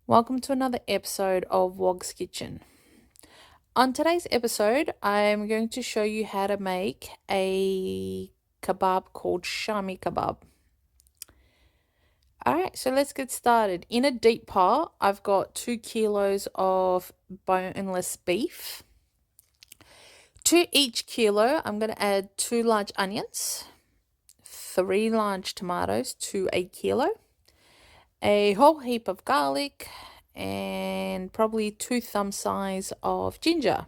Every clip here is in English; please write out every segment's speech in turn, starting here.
Welcome to another episode of Wog's Kitchen. On today's episode, I'm going to show you how to make a kebab called Shami kebab. Alright, so let's get started. In a deep pot, I've got 2 kilos of boneless beef. To each kilo, I'm going to add 2 large onions, 3 large tomatoes to a kilo, a whole heap of garlic, and probably 2 thumb size of ginger.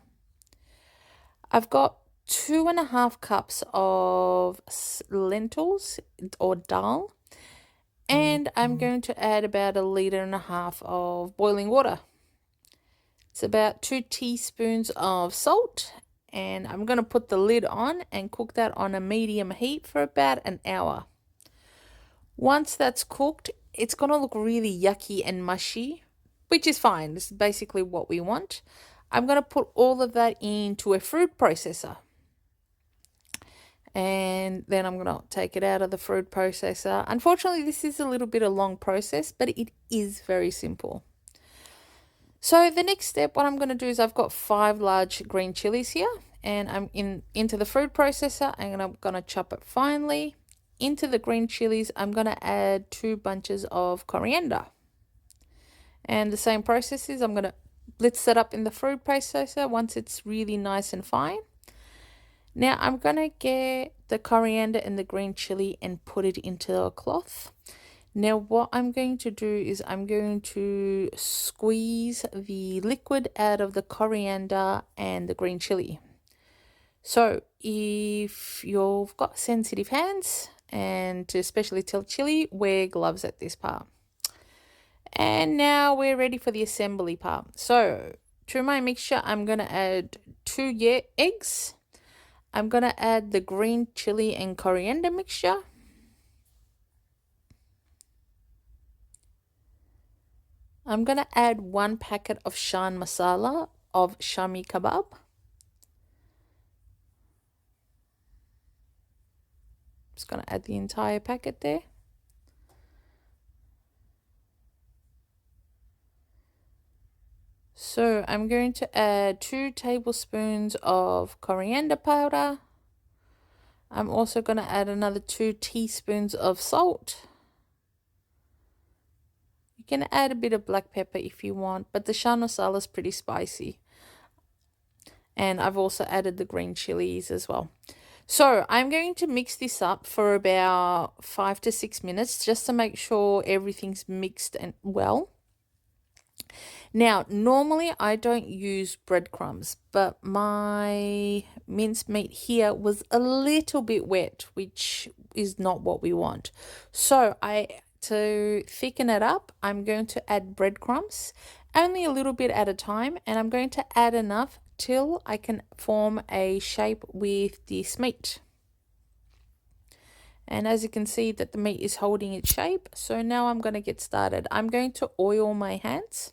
I've got 2.5 cups of lentils or dal, and I'm going to add about 1.5 liters of boiling water. It's about 2 teaspoons of salt, and I'm going to put the lid on and cook that on a medium heat for about an hour. Once that's cooked, it's going to look really yucky and mushy, which is fine. This is basically what we want. I'm going to put all of that into a food processor. And then I'm going to take it out of the food processor. Unfortunately, this is a little bit of a long process, but it is very simple. So the next step, what I'm going to do is I've got 5 large green chilies here, and I'm into the food processor, and I'm going to chop it finely. Into the green chilies, I'm going to add 2 bunches of coriander. And the same process is I'm going to blitz it up in the food processor once it's really nice and fine. Now I'm going to get the coriander and the green chili and put it into a cloth. Now what I'm going to do is I'm going to squeeze the liquid out of the coriander and the green chili. So if you've got sensitive hands, and to especially tell chili, wear gloves at this part. And now we're ready for the assembly part. So to my mixture, I'm going to add 2 eggs. I'm going to add the green chili and coriander mixture. I'm going to add 1 packet of Shan masala of Shami kebab. Just going to add the entire packet there. So I'm going to add 2 tablespoons of coriander powder. I'm also going to add another 2 teaspoons of salt. You can add a bit of black pepper if you want, but the Shan masala is pretty spicy. And I've also added the green chilies as well. So I'm going to mix this up for about 5 to 6 minutes just to make sure everything's mixed and well. Now, normally I don't use breadcrumbs, but my mincemeat here was a little bit wet, which is not what we want. So to thicken it up, I'm going to add breadcrumbs, only a little bit at a time, and I'm going to add enough till I can form a shape with this meat. And as you can see that the meat is holding its shape, so now I'm going to get started. I'm going to oil my hands.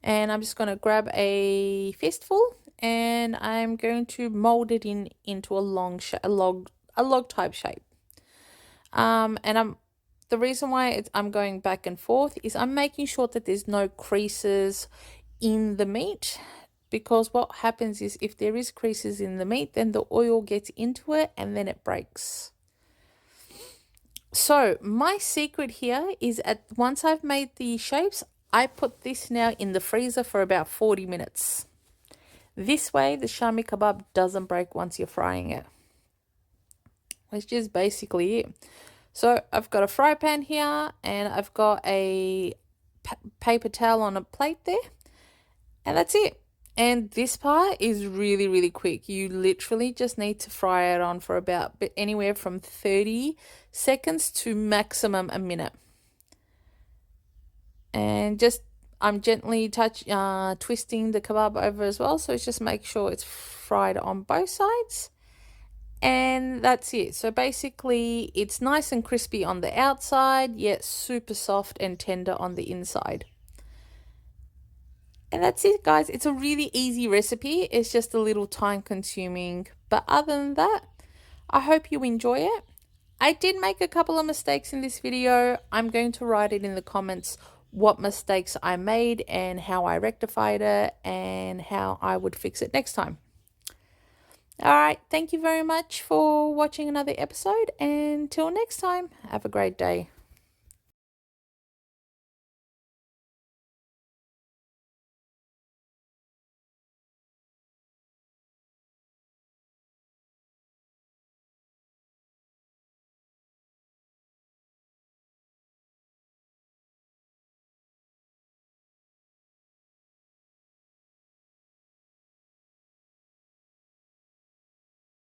And I'm just going to grab a fistful, and I'm going to mold it into a log type shape. The reason why I'm going back and forth is I'm making sure that there's no creases in the meat, because what happens is if there is creases in the meat, then the oil gets into it and then it breaks. So my secret here is once I've made the shapes, I put this now in the freezer for about 40 minutes. This way the Shami kebab doesn't break once you're frying it. Which is basically it. So I've got a fry pan here, and I've got a paper towel on a plate there. And that's it. And this part is really, really quick. You literally just need to fry it on for about anywhere from 30 seconds to maximum a minute. And I'm gently twisting the kebab over as well, so just make sure it's fried on both sides. And that's it. So basically it's nice and crispy on the outside, yet super soft and tender on the inside. And that's it, guys. It's a really easy recipe. It's just a little time consuming, but other than that, I hope you enjoy it. I did make a couple of mistakes in this video. I'm going to write it in the comments what mistakes I made and how I rectified it and how I would fix it next time. All right, thank you very much for watching another episode, and till next time, have a great day.